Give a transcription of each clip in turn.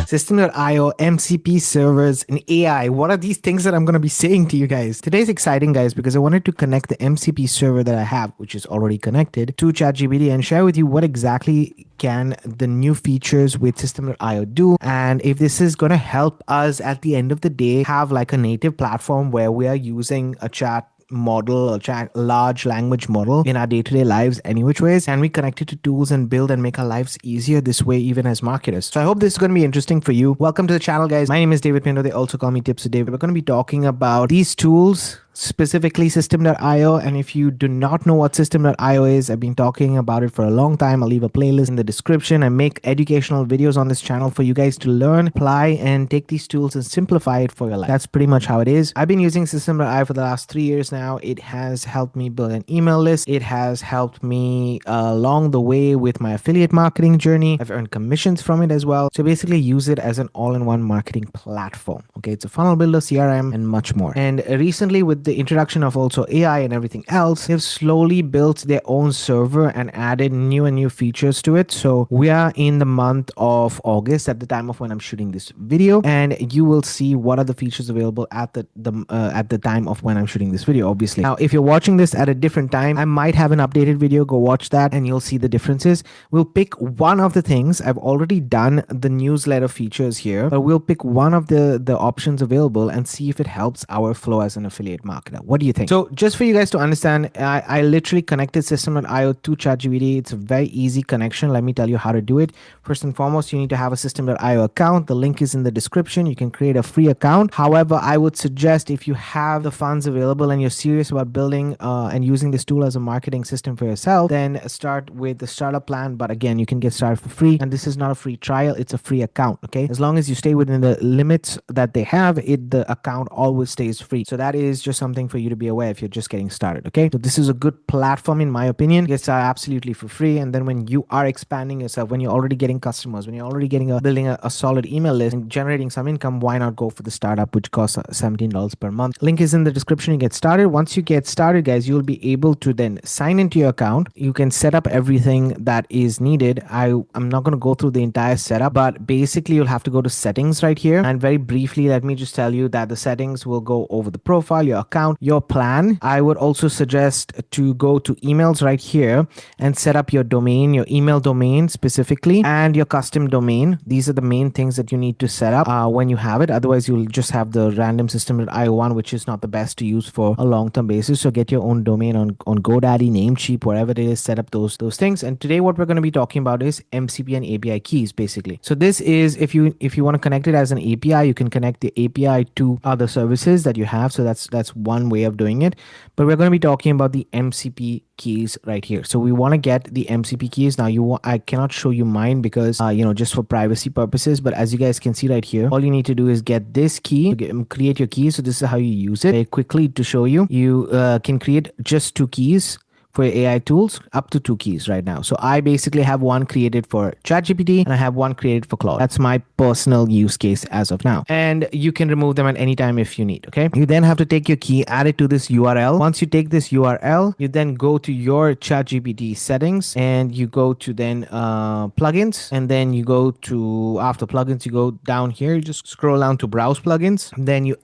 System.io, MCP servers, and AI. What are these things that I'm going to be saying to you guys? Today's exciting, guys, because I wanted to connect the MCP server that I have, which is already connected, to ChatGPT and share with you what exactly can the new features with System.io do, and if this is going to help us at the end of the day have like a native platform where we are using a chat model or large language model in our day-to-day lives any which ways, and we connect it to tools and build and make our lives easier this way, even as marketers. So I hope this is going to be interesting for you. Welcome to the channel, guys. My name is David Pindo. They also call me Tips of David. We're going to be talking about these tools, specifically System.io. And if you do not know what System.io is, I've been talking about it for a long time. I'll leave a playlist in the description. I make educational videos on this channel for you guys to learn, apply, and take these tools and simplify it for your life. That's pretty much how it is. I've been using System.io for the last 3 years now. It has helped me build an email list. It has helped me along the way with my affiliate marketing journey. I've earned commissions from it as well. So basically use it as an all-in-one marketing platform. Okay, it's a funnel builder, CRM, and much more. And recently, with the introduction of also AI and everything else, they've slowly built their own server and added new features to it. So we are in the month of August at the time of when I'm shooting this video, and you will see what are the features available at the time of when I'm shooting this video, obviously. Now, if you're watching this at a different time, I might have an updated video. Go watch that and you'll see the differences. We'll pick one of the things. I've already done the newsletter features here, but we'll pick one of the options available and see if it helps our flow as an affiliate marketer. What do you think? So just for you guys to understand, I literally connected System.io to ChatGPT. It's a very easy connection. Let me tell you how to do it. First and foremost, you need to have a System.io account. The link is in the description. You can create a free account. However, I would suggest if you have the funds available and you're serious about building and using this tool as a marketing system for yourself, then start with the startup plan. But again, you can get started for free. And this is not a free trial. It's a free account. Okay. As long as you stay within the limits that they have, the account always stays free. So that is just something for you to be aware if you're just getting started. Okay. So this is a good platform in my opinion. It's absolutely for free. And then when you are expanding yourself, when you're already getting customers, when you're already building a solid email list and generating some income, why not go for the startup, which costs $17 per month? Link is in the description. You get started. Once you get started, guys, you'll be able to then sign into your account. You can set up everything that is needed. I'm not going to go through the entire setup, but basically you'll have to go to settings right here. And very briefly, let me just tell you that the settings will go over the profile, your account, your plan. I would also suggest to go to emails right here and set up your domain, your email domain specifically, and your custom domain. These are the main things that you need to set up when you have it. Otherwise, you'll just have the random System.io one, which is not the best to use for a long-term basis. So get your own domain on GoDaddy, Namecheap, wherever it is, set up those things. And today what we're going to be talking about is MCP and API keys, basically. So this is, if you want to connect it as an API, you can connect the API to other services that you have. So that's one way of doing it. But we're going to be talking about the MCP keys right here. So we want to get the MCP keys. Now I cannot show you mine because just for privacy purposes, but as you guys can see right here, all you need to do is get this key, create your key. So this is how you use it. Very quickly to show you, you can create just 2 keys for AI tools, up to 2 keys right now. So I basically have one created for ChatGPT and I have one created for Claude. That's my personal use case as of now. And you can remove them at any time if you need, okay? You then have to take your key, add it to this URL. Once you take this URL, you then go to your ChatGPT settings and you go to then plugins. And then you go to, after plugins, you go down here, you just scroll down to browse plugins. Then you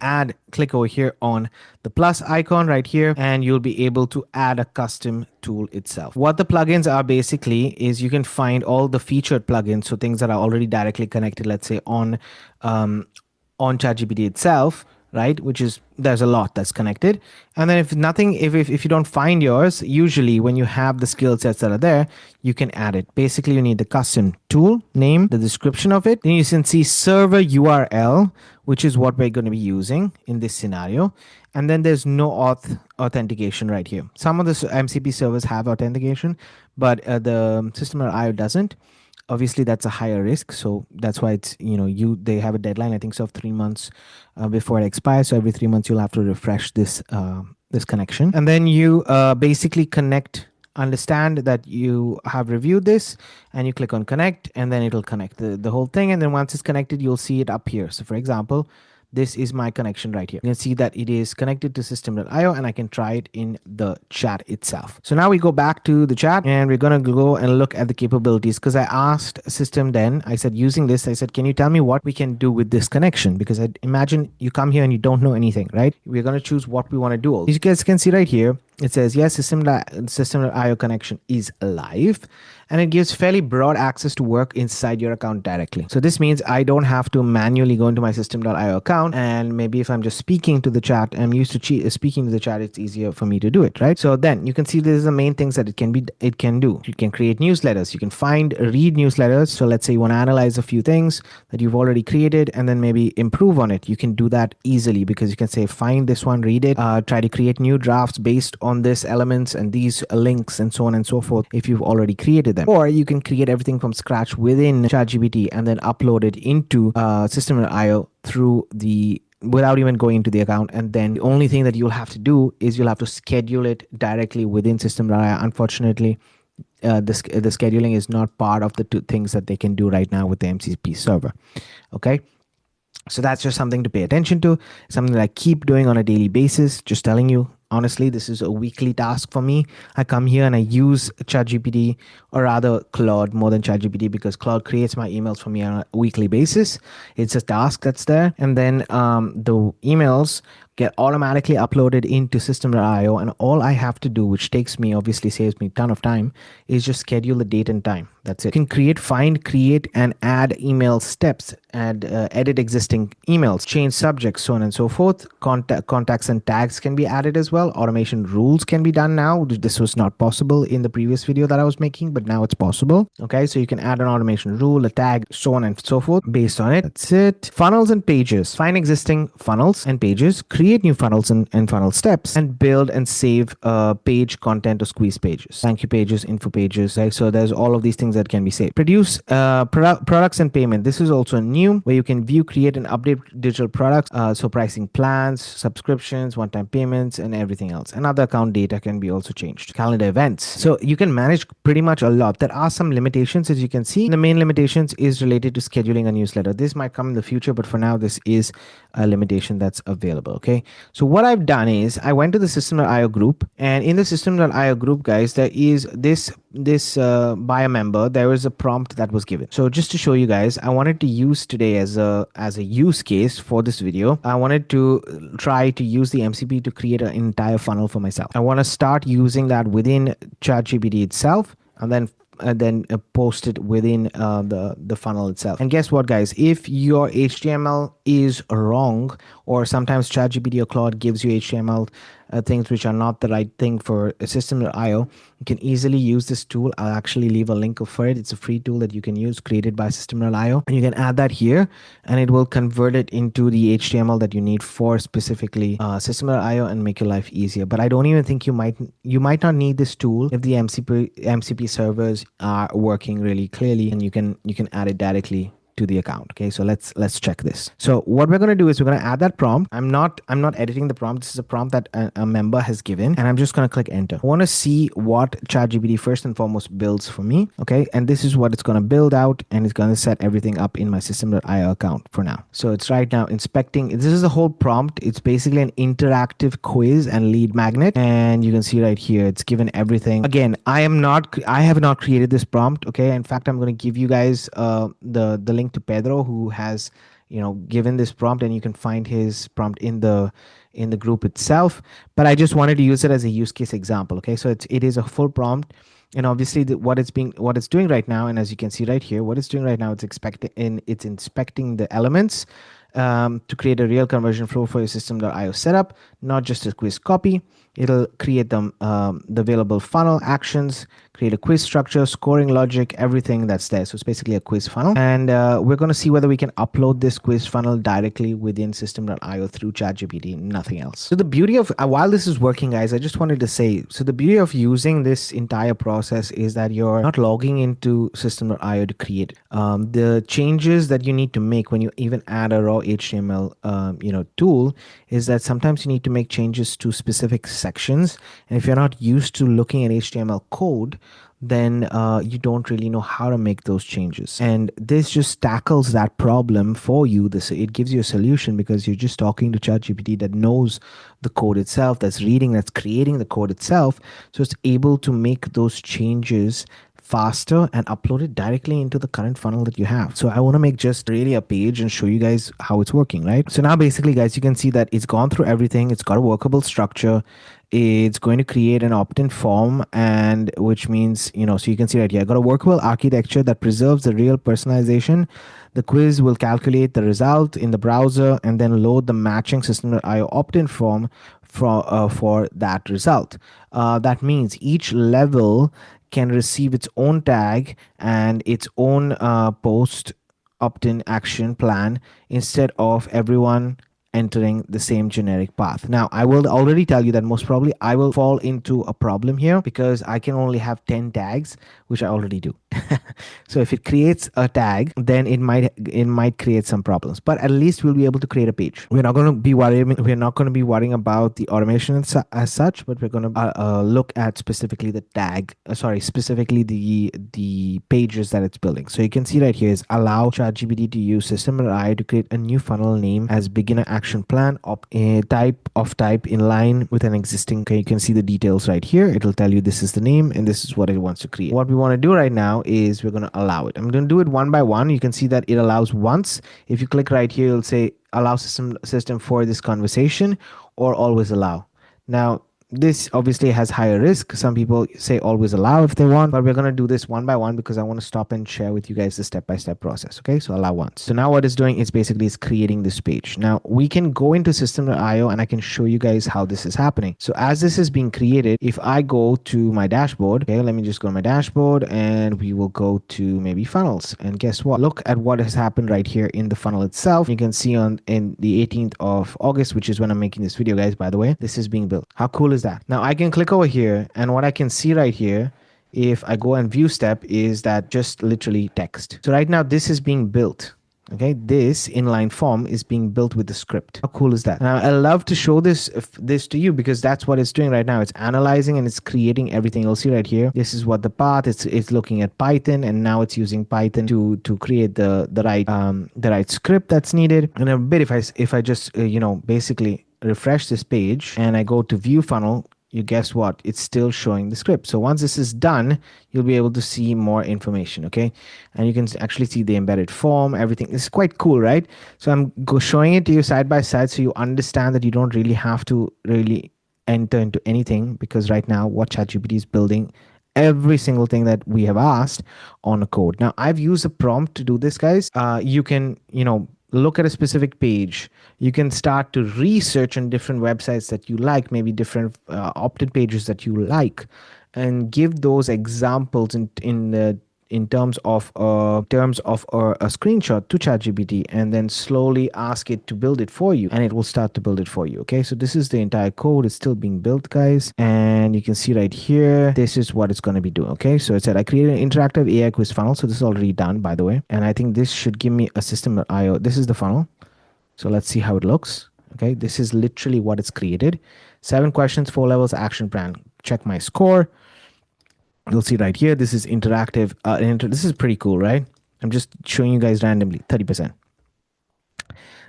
click over here on the plus icon right here, and you'll be able to add a custom tool itself. What the plugins are basically is you can find all the featured plugins, so things that are already directly connected, let's say on ChatGPT itself, right? Which is, there's a lot that's connected. And then if you don't find yours, usually when you have the skill sets that are there, you can add it. Basically, you need the custom tool name, the description of it. Then you can see server URL, which is what we're going to be using in this scenario. And then there's no authentication right here. Some of the MCP servers have authentication, but the System.io doesn't. Obviously, that's a higher risk, so that's why it's they have a deadline, I think so, of 3 months before it expires. So every 3 months you'll have to refresh this connection, and then you basically understand that you have reviewed this, and you click on connect, and then it'll connect the whole thing. And then once it's connected, you'll see it up here. So for example, this is my connection right here. You can see that it is connected to system.io, and I can try it in the chat itself. So now we go back to the chat, and we're going to go and look at the capabilities, because I asked system then, I said, using this, I said, can you tell me what we can do with this connection? Because I imagine you come here and you don't know anything, right? We're going to choose what we want to do. As you guys can see right here, it says, yes, system.io connection is live, and it gives fairly broad access to work inside your account directly. So this means I don't have to manually go into my system.io account, and maybe if I'm just speaking to the chat, I'm used to speaking to the chat, it's easier for me to do it, right? So then you can see this is the main things that it can do. You can create newsletters, you can read newsletters. So let's say you want to analyze a few things that you've already created and then maybe improve on it. You can do that easily, because you can say, find this one, read it, try to create new drafts based on this elements and these links and so on and so forth if you've already created them. Or you can create everything from scratch within ChatGPT and then upload it into system.io without even going into the account. And then the only thing that you'll have to do is you'll have to schedule it directly within system.io. Unfortunately, the scheduling is not part of the two things that they can do right now with the MCP server. Okay. So that's just something to pay attention to, something that I keep doing on a daily basis. Just telling you, honestly, this is a weekly task for me. I come here and I use ChatGPT, or rather Claude, more than ChatGPT, because Claude creates my emails for me on a weekly basis. It's a task that's there. And then the emails get automatically uploaded into system.io, and all I have to do, which obviously saves me a ton of time, is just schedule the date and time. That's it. You can find, create, and add email steps, and edit existing emails, change subjects, so on and so forth. Contacts and tags can be added as well. Automation rules can be done now. This was not possible in the previous video that I was making, but now it's possible. Okay, so you can add an automation rule, a tag, so on and so forth based on it. That's it. Funnels and pages. Find existing funnels and pages, create new funnels and funnel steps, and build and save page content or squeeze pages, thank you pages, info pages, right? So there's all of these things that can be saved. Produce products and payment. This is also new, where you can view, create, and update digital products. So pricing plans, subscriptions, one-time payments, and everything else. And other account data can be also changed. Calendar events. So you can manage pretty much a lot. There are some limitations, as you can see. The main limitations is related to scheduling a newsletter. This might come in the future, but for now, this is a limitation that's available. Okay. So what I've done is I went to the system.io group, and in the system.io group, guys, there is this by a member, there was a prompt that was given. So just to show you guys, I wanted to use today as a use case for this video. I wanted to try to use the MCP to create an entire funnel for myself. I want to start using that within ChatGPT itself, and then post it within the funnel itself. And guess what, guys? If your HTML is wrong, or sometimes ChatGPT or Claude gives you HTML things which are not the right thing for system.io, you can easily use this tool. I'll actually leave a link for it. It's a free tool that you can use, created by system.io, and you can add that here, and it will convert it into the HTML that you need for specifically system.io, and make your life easier. But I don't even think you might not need this tool if the MCP servers are working really clearly, and you can add it directly to the account. Okay, so let's check this. So what we're going to do is we're going to add that prompt. I'm not editing the prompt. This is a prompt that a member has given, and I'm just going to click enter. I want to see what ChatGPT first and foremost builds for me. Okay, and this is what it's going to build out, and it's going to set everything up in my system.io account for now. So it's right now inspecting. This is the whole prompt. It's basically an interactive quiz and lead magnet, and you can see right here it's given everything. Again, I have not created this prompt. Okay, in fact, I'm going to give you guys the link to Pedro, who has given this prompt, and you can find his prompt in the group itself. But I just wanted to use it as a use case example. Okay, so it is a full prompt, and obviously what it's doing right now, and as you can see right here, what it's doing right now, it's inspecting the elements to create a real conversion flow for your system.io setup, not just a quiz copy. It'll create the available funnel actions, create a quiz structure, scoring logic, everything that's there. So it's basically a quiz funnel. And we're going to see whether we can upload this quiz funnel directly within system.io through ChatGPT, nothing else. So the beauty of, while this is working, guys, I just wanted to say, so the beauty of using this entire process is that you're not logging into system.io to create it. The changes that you need to make when you even add a raw HTML tool is that sometimes you need to make changes to specific sections, and if you're not used to looking at HTML code, then you don't really know how to make those changes. And this just tackles that problem for you. It gives you a solution because you're just talking to ChatGPT that knows the code itself, that's reading, that's creating the code itself. So it's able to make those changes faster and upload it directly into the current funnel that you have. So I want to make just really a page and show you guys how it's working, right? So now basically guys, you can see that it's gone through everything. It's got a workable structure. It's going to create an opt-in form, and which means, so you can see right here, I got a workable architecture that preserves the real personalization. The quiz will calculate the result in the browser and then load the matching system.io opt-in form for that result. That means each level can receive its own tag and its own post opt-in action plan instead of everyone entering the same generic path. Now, I will already tell you that most probably I will fall into a problem here because I can only have 10 tags, which I already do. So if it creates a tag, then it might create some problems. But at least we'll be able to create a page. We're not going to be worrying about the automation as such, but we're going to look at specifically the specifically the pages that it's building. So you can see right here is allow ChatGPT to use system.ai to create a new funnel name as beginner action plan type in line with an existing. Okay, you can see the details right here. It'll tell you this is the name and this is what it wants to create. What we want to do right now is we're going to allow it. I'm going to do it one by one. You can see that it allows once. If you click right here, it'll say allow system for this conversation or always allow. Now, this obviously has higher risk. Some people say always allow if they want, but we're going to do this one by one because I want to stop and share with you guys the step-by-step process. Okay, so allow once. So now what it's doing is basically is creating this page. Now we can go into system.io and I can show you guys how this is happening. So as this is being created, if I go to my dashboard, okay, let me just go to my dashboard and we will go to maybe funnels. And guess what? Look at what has happened right here in the funnel itself. You can see in the 18th of August, which is when I'm making this video, guys, by the way, this is being built. How cool is that? Now I can click over here and what I can see right here, if I go and view step, is that just literally text. So right now this is being built. Okay, this inline form is being built with the script. How cool is that? Now I love to show this to you because that's what it's doing right now. It's analyzing and it's creating everything. You'll see right here. This is what the path. It's looking at Python and now it's using Python to create the right script that's needed. And a bit if I just basically refresh this page and I go to view funnel, you guess what? It's still showing the script. So once this is done, you'll be able to see more information, okay? And you can actually see the embedded form, everything. It's quite cool, right? So I'm showing it to you side by side so you understand that you don't really have to really enter into anything because right now what ChatGPT is building every single thing that we have asked on a code. Now I've used a prompt to do this, guys. You can, look at a specific page. You can start to research on different websites that you like, maybe different opt-in pages that you like, and give those examples in terms of a screenshot to ChatGPT, and then slowly ask it to build it for you, and it will start to build it for you. Okay, so this is the entire code. It's still being built, guys, and you can see right here, this is what it's going to be doing. Okay, so it said I created an interactive AI quiz funnel. So this is already done, by the way, and I think this should give me a system.io. This is the funnel. So let's see how it looks. Okay, this is literally what it's created. 7 questions, 4 levels, action plan. Check my score. You'll see right here, this is interactive. This is pretty cool, right? I'm just showing you guys randomly, 30%.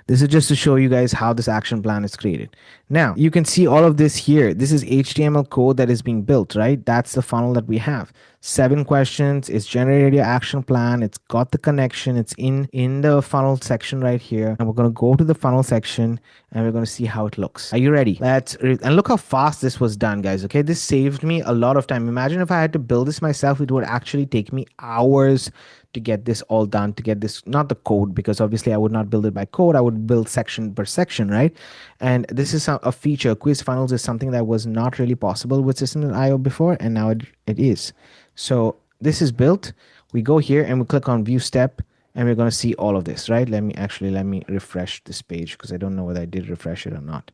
This is just to show you guys how this action plan is created. Now, you can see all of this here. This is HTML code that is being built, right? That's the funnel that we have. 7 questions. It's generated your action plan. It's got the connection. It's in the funnel section right here. And we're going to go to the funnel section and we're going to see how it looks. Are you ready? And look how fast this was done, guys. Okay, this saved me a lot of time. Imagine if I had to build this myself, it would actually take me hours to get this all done, to get this, not the code, because obviously I would not build it by code. I would build section per section, right? And this is a feature. Quiz funnels is something that was not really possible with System.io before, and now it is. So this is built. We go here and we click on view step, and we're going to see all of this, right? Let me refresh this page because I don't know whether I did refresh it or not.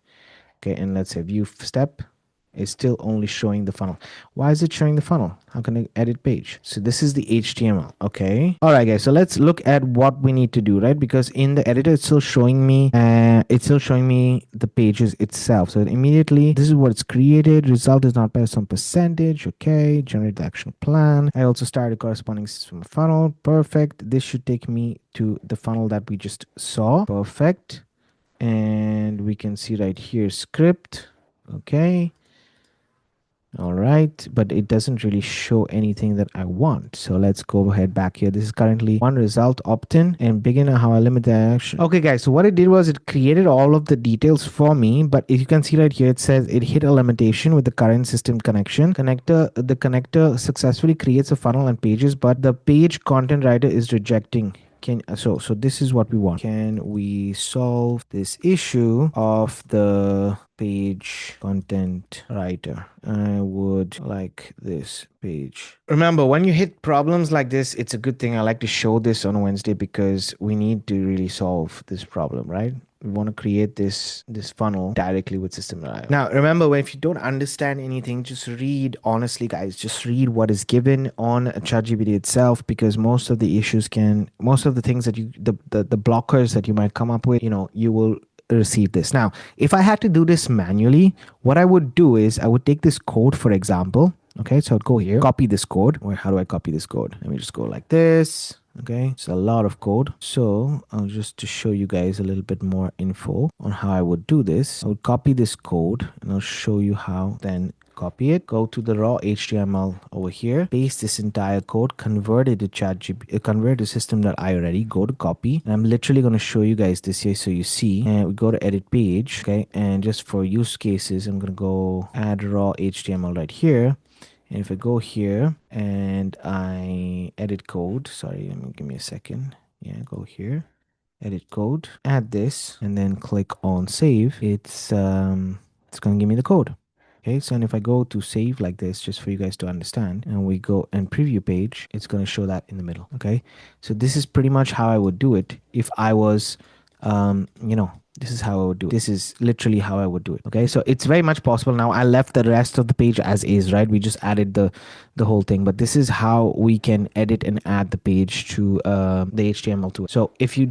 Okay, and let's say view step. It's still only showing the funnel. Why is it showing the funnel? How can I edit page? So this is the HTML. Okay. All right, guys. So let's look at what we need to do, right? Because in the editor, it's still showing me the pages itself. So immediately, this is what it's created. Result is not based on percentage. Okay. Generate the action plan. I also started a corresponding system funnel. Perfect. This should take me to the funnel that we just saw. Perfect. And we can see right here, script. Okay. All right, but it doesn't really show anything that I want. So let's go ahead back here. This is currently one result opt-in and begin how I limit the action. Okay, guys, so what it did was it created all of the details for me, but if you can see right here, it says it hit a limitation with the current system connection. The connector successfully creates a funnel and pages, but the page content writer is rejecting. So this is what we want. Can we solve this issue of the page content writer? I would like this page. Remember, when you hit problems like this, it's a good thing. I like to show this on Wednesday because we need to really solve this problem, right? We want to create this funnel directly with system.io. Now, remember, if you don't understand anything, just read, honestly, guys, just read what is given on ChatGPT itself, because most of the things that the blockers that you might come up with, you will receive this. Now, if I had to do this manually, what I would do is I would take this code, for example. Okay, so I'd go here, copy this code. Or how do I copy this code? Let me just go like this. Okay, it's a lot of code. So I'll just to show you guys a little bit more info on how I would do this. I would copy this code and I'll show you how. Then copy it, go to the raw HTML over here, paste this entire code, convert it to ChatGPT, convert to system.io already, go to copy. And I'm literally going to show you guys this here so you see. And we go to edit page. Okay, and just for use cases, I'm going to go add raw HTML right here. And if I go here and I edit code, sorry, give me a second. Yeah, go here, edit code, add this, and then click on save. It's going to give me the code. Okay, so and if I go to save like this, just for you guys to understand, and we go and preview page, it's going to show that in the middle. Okay, so this is pretty much how I would do it if I was, this is how I would do it. This is literally how I would do it. Okay, so it's very much possible. Now I left the rest of the page as is, right? We just added the whole thing, but this is how we can edit and add the page to the HTML to it. So if you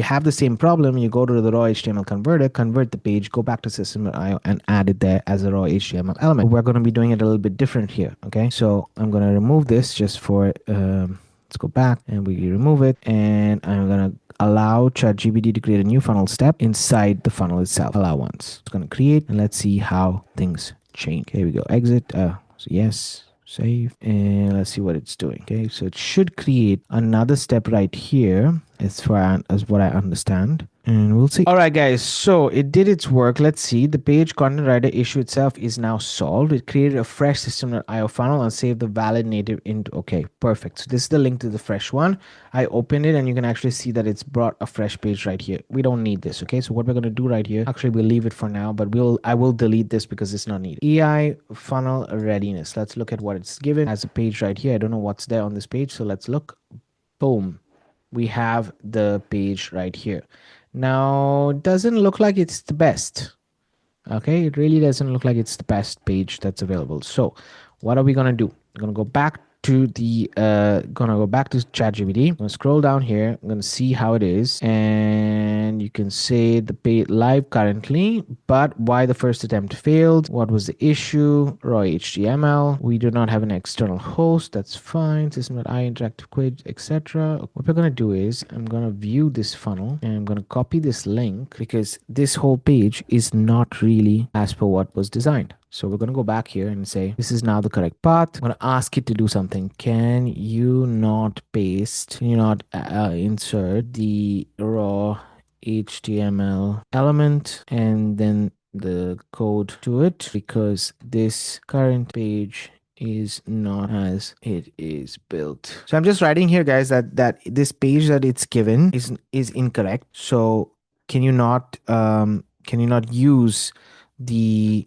have the same problem, you go to the raw HTML converter, convert the page, go back to system.io and add it there as a raw HTML element. We're going to be doing it a little bit different here. Okay, so I'm going to remove this just for let's go back and we remove it, and I'm going to allow ChatGPT to create a new funnel step inside the funnel itself. Allow once. It's going to create, and let's see how things change. Here we go. Exit. So yes. Save. And let's see what it's doing. Okay. So it should create another step right here as far as what I understand. And we'll see. All right, guys. So it did its work. Let's see. The page content writer issue itself is now solved. It created a fresh system.io funnel and saved the valid native into. Okay, perfect. So this is the link to the fresh one. I opened it and you can actually see that it's brought a fresh page right here. We don't need this. Okay, so what we're going to do right here, actually we'll leave it for now, but I will delete this because it's not needed. AI funnel readiness. Let's look at what it's given as a page right here. I don't know what's there on this page. So let's look. Boom. We have the page right here. Now, it doesn't look like it's the best. Okay, it really doesn't look like it's the best page that's available. So what are we going to do? We're going to go back to ChatGPT. I'm going to scroll down here. I'm going to see how it is. And you can say the page live currently, but why the first attempt failed? What was the issue? Raw HTML. We do not have an external host. That's fine. System.io interactive quiz, etc. What we're going to do is I'm going to view this funnel and I'm going to copy this link because this whole page is not really as per what was designed. So we're going to go back here and say, this is now the correct path. I'm going to ask it to do something. Can you not insert the raw HTML element and then the code to it, because this current page is not as it is built. So I'm just writing here, guys, that this page that it's given is incorrect. So can you not use the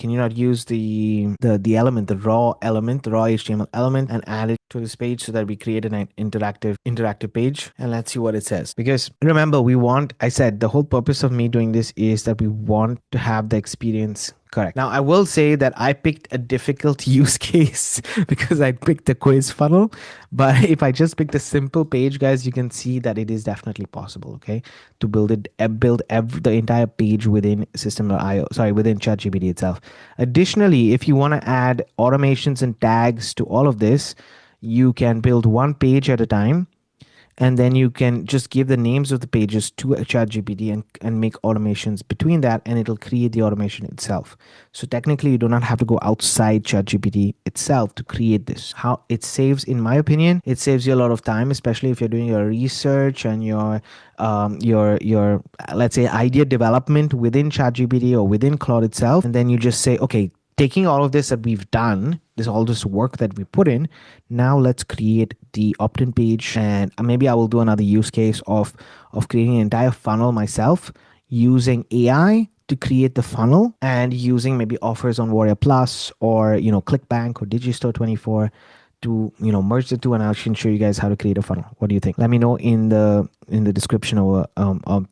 element, the raw HTML element, and add it to this page so that we create an interactive page? And let's see what it says. Because remember, I said the whole purpose of me doing this is that we want to have the experience Correct. Now, I will say that I picked a difficult use case because I picked a quiz funnel. But if I just picked a simple page, guys, you can see that it is definitely possible, okay, to build it, the entire page within System.io, sorry, within ChatGPT itself. Additionally, if you want to add automations and tags to all of this, you can build one page at a time, and then you can just give the names of the pages to a ChatGPT and make automations between that, and it'll create the automation itself. So technically you do not have to go outside ChatGPT itself to create this. How it saves, in my opinion, it saves you a lot of time, especially if you're doing your research and your let's say idea development within ChatGPT or within Claude itself, and then you just say, okay, taking all of this that we've done, all this work that we put in, now let's create the opt-in page, and maybe I will do another use case of creating an entire funnel myself using AI to create the funnel, and using maybe offers on Warrior Plus or ClickBank or Digistore 24 to merge the two, and I can show you guys how to create a funnel. What do you think? Let me know in the description, or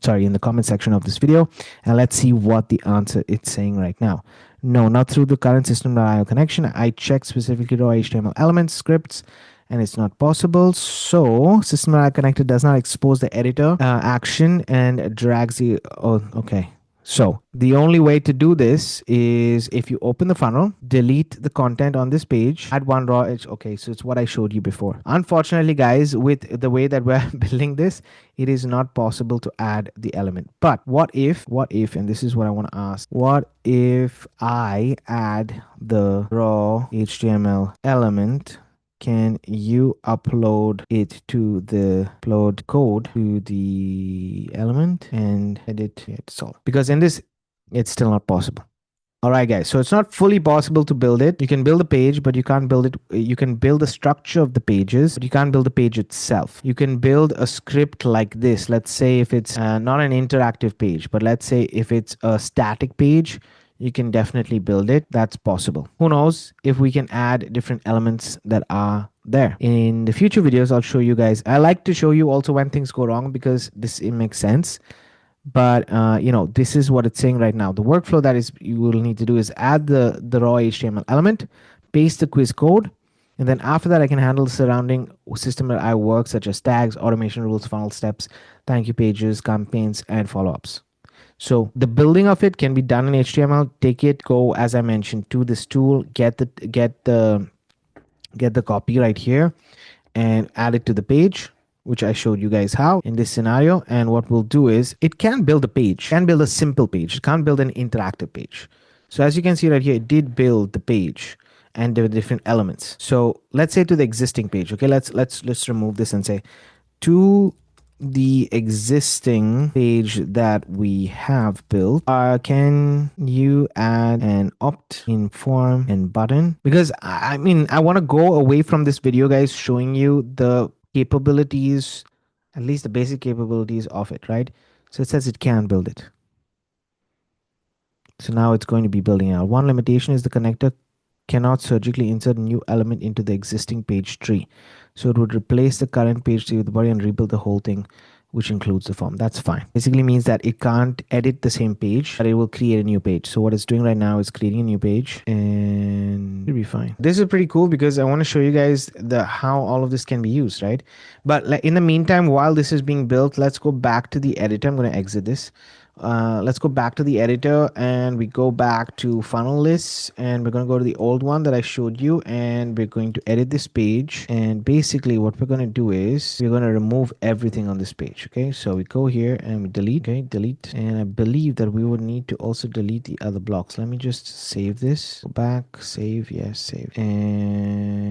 sorry, in the comment section of this video, and let's see what the answer it's saying right now. No, not through the current System.io connection. I checked specifically raw HTML elements, scripts, and it's not possible. So System.io connected does not expose the editor action and drags the, oh, okay. So the only way to do this is if you open the funnel, delete the content on this page, add one raw edge. Okay, so it's what I showed you before. Unfortunately, guys, with the way that we're building this, it is not possible to add the element. But what if, and this is what I want to ask, what if I add the raw HTML element? Can you upload it to the upload code to the element and edit it? So because in this, it's still not possible. All right, guys. So it's not fully possible to build it. You can build a page, but you can't build it. You can build the structure of the pages, but you can't build the page itself. You can build a script like this. Let's say if it's not an interactive page, but let's say if it's a static page, you can definitely build it. That's possible. Who knows if we can add different elements that are there. In the future videos, I'll show you guys. I like to show you also when things go wrong, because it makes sense. But this is what it's saying right now. The workflow that is you will need to do is add the raw HTML element, paste the quiz code, and then after that I can handle the surrounding System.io work, such as tags, automation rules, funnel steps, thank you pages, campaigns, and follow-ups. So the building of it can be done in HTML. Take it, go, as I mentioned, to this tool, get the copy right here, and add it to the page, which I showed you guys how in this scenario. And what we'll do is it can build a page, can build a simple page. It can't build an interactive page. So as you can see right here, it did build the page and the different elements. So let's say to the existing page. Okay, let's remove this and say to the existing page that we have built, can you add an opt-in form and button? Because I mean, I want to go away from this video, guys, showing you the capabilities, at least the basic capabilities of it, right? So it says it can build it. So now it's going to be building out. One limitation is the connector cannot surgically insert a new element into the existing page tree. So it would replace the current page tree with the body and rebuild the whole thing, which includes the form. That's fine. Basically means that it can't edit the same page, but it will create a new page. So what it's doing right now is creating a new page, and it'll be fine. This is pretty cool because I want to show you guys how all of this can be used, right? But in the meantime, while this is being built, let's go back to the editor. I'm going to exit this. Let's go back to the editor, and we go back to funnel lists, and we're going to go to the old one that I showed you, and we're going to edit this page. And basically what we're going to do is we're going to remove everything on this page. Okay, so we go here and we delete. Okay, delete. And I believe that we would need to also delete the other blocks. Let me just save this. Go back, save, yes, save. And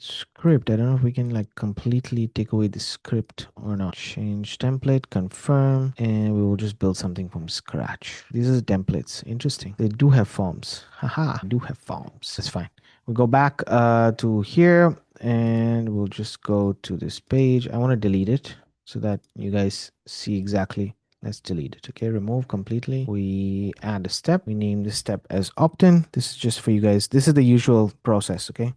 script, I don't know if we can like completely take away the script or not. Change template, confirm, and we will just build something from scratch. These are the templates. Interesting. They do have forms. Haha, do have forms. That's fine. We'll go back to here, and we'll just go to this page. I want to delete it so that you guys see exactly. Let's delete it. Okay, remove completely. We add a step. We name this step as opt-in. This is just for you guys. This is the usual process, okay?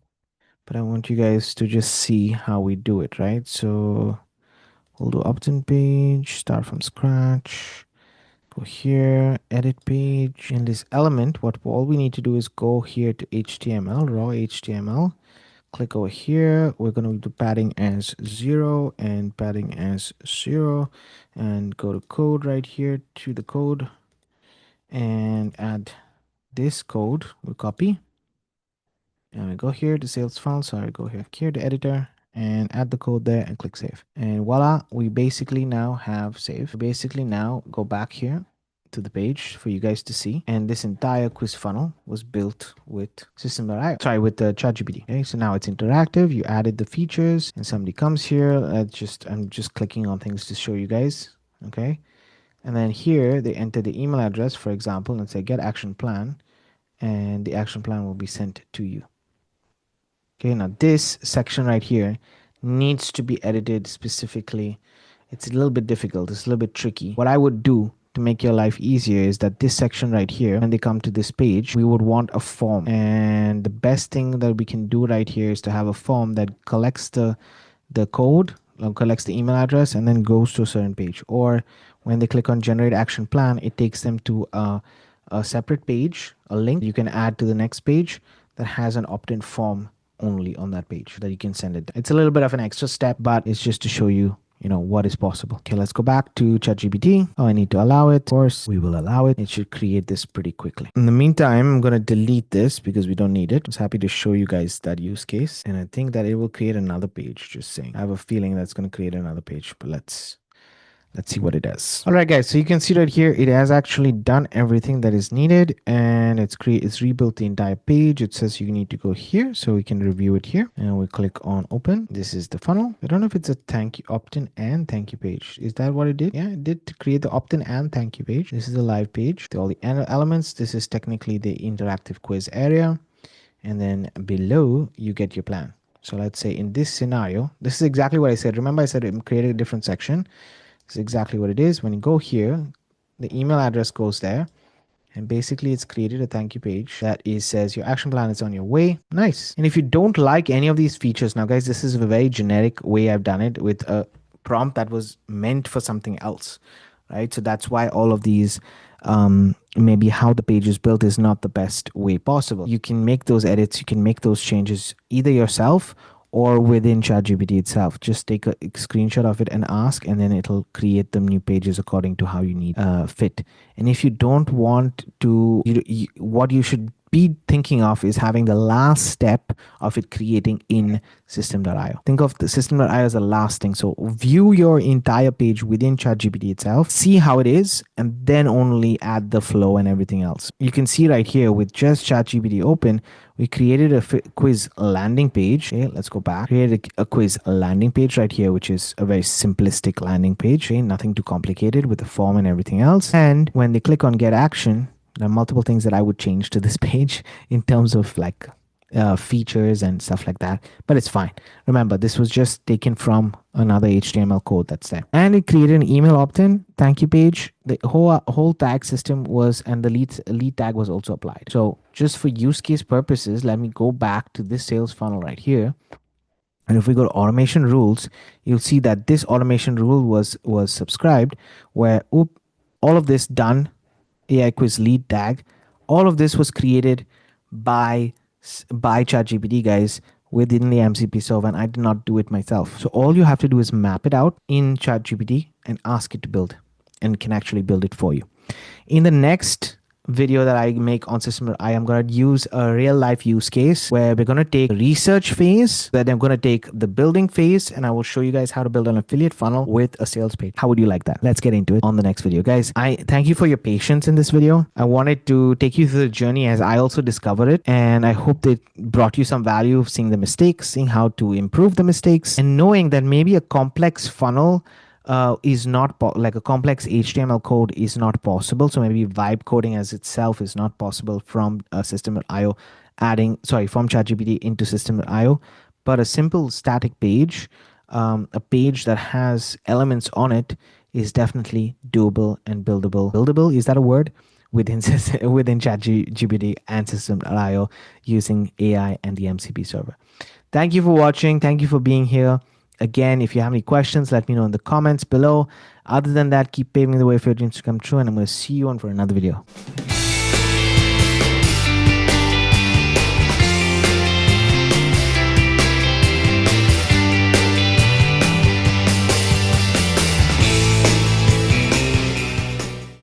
But I want you guys to just see how we do it, right? So we'll do opt-in page, start from scratch. Go here, edit page. In this element, what all we need to do is go here to HTML, raw HTML. Click over here. We're going to do padding as 0 and padding as 0. And go to code right here to the code and add this code. We'll copy. And we go here to sales file. Sorry, go here to editor and add the code there and click save. And voila, we basically now have save. We basically now go back here to the page for you guys to see. And this entire quiz funnel was built with system.io. Sorry, with the ChatGPT. Okay, so now it's interactive. You added the features and somebody comes here. I'm just clicking on things to show you guys. Okay. And then here they enter the email address, for example, and say get action plan, and the action plan will be sent to you. Okay, now this section right here needs to be edited specifically. It's a little bit difficult. It's a little bit tricky. What I would do to make your life easier is that this section right here, when they come to this page, we would want a form. And the best thing that we can do right here is to have a form that collects the code, collects the email address, and then goes to a certain page. Or when they click on generate action plan, it takes them to a separate page, a link you can add to the next page that has an opt-in form only on that page that you can send it. It's a little bit of an extra step, but it's just to show you what is possible. Okay, let's go back to ChatGPT. Oh, I need to allow it. Of course, we will allow it. It should create this pretty quickly. In the meantime, I'm going to delete this because we don't need it. I was happy to show you guys that use case. And I think that it will create another page, just saying. I have a feeling that's going to create another page, but let's see what it does. All right, guys. So you can see right here, it has actually done everything that is needed, and it's rebuilt the entire page. It says you need to go here, so we can review it here. And we click on open. This is the funnel. I don't know if it's a thank you opt-in and thank you page. Is that what it did? Yeah, it did create the opt-in and thank you page. This is the live page. All the elements. This is technically the interactive quiz area, and then below you get your plan. So let's say in this scenario, this is exactly what I said. Remember, I said it created a different section. This is exactly what it is. When you go here, the email address goes there, and basically it's created a thank you page that says your action plan is on your way. Nice. And if you don't like any of these features, now guys, this is a very generic way I've done it with a prompt that was meant for something else, right? So that's why all of these maybe how the page is built is not the best way possible. You can make those edits, you can make those changes either yourself or within ChatGPT itself. Just take a screenshot of it and ask, and then it'll create the new pages according to how you need fit. And if you don't want to, what you should be thinking of is having the last step of it creating in system.io. Think of the system.io as the last thing. So view your entire page within ChatGPT itself, see how it is, and then only add the flow and everything else. You can see right here with just ChatGPT open, we created a quiz landing page. Okay, let's go back. Created a quiz landing page right here, which is a very simplistic landing page. Okay, nothing too complicated with the form and everything else. And when they click on get action, there are multiple things that I would change to this page in terms of like features and stuff like that, but it's fine. Remember, this was just taken from another HTML code that's there, and it created an email opt-in thank you page. The whole tag system was, and the lead tag was also applied. So just for use case purposes, let me go back to this sales funnel right here. And if we go to automation rules, you'll see that this automation rule was subscribed, where all of this done, AI quiz lead tag, all of this was created by ChatGPT, guys, within the MCP server, and I did not do it myself. So all you have to do is map it out in ChatGPT and ask it to build, and it can actually build it for you. In the next video that I make on system.io, I'm going to use a real life use case where we're going to take the research phase, then I'm going to take the building phase, and I will show you guys how to build an affiliate funnel with a sales page. How would you like that? Let's get into it on the next video. Guys, I thank you for your patience in this video. I wanted to take you through the journey as I also discovered it, and I hope that brought you some value of seeing the mistakes, seeing how to improve the mistakes, and knowing that maybe a complex funnel is not like a complex HTML code is not possible. So maybe vibe coding as itself is not possible from system.io, from ChatGPT into system.io, but a simple static page, a page that has elements on it, is definitely doable and buildable. Buildable, is that a word? Within ChatGPT and system.io using AI and the MCP server. Thank you for watching. Thank you for being here. Again, if you have any questions, let me know in the comments below. Other than that, keep paving the way for your dreams to come true, and I'm going to see you on for another video.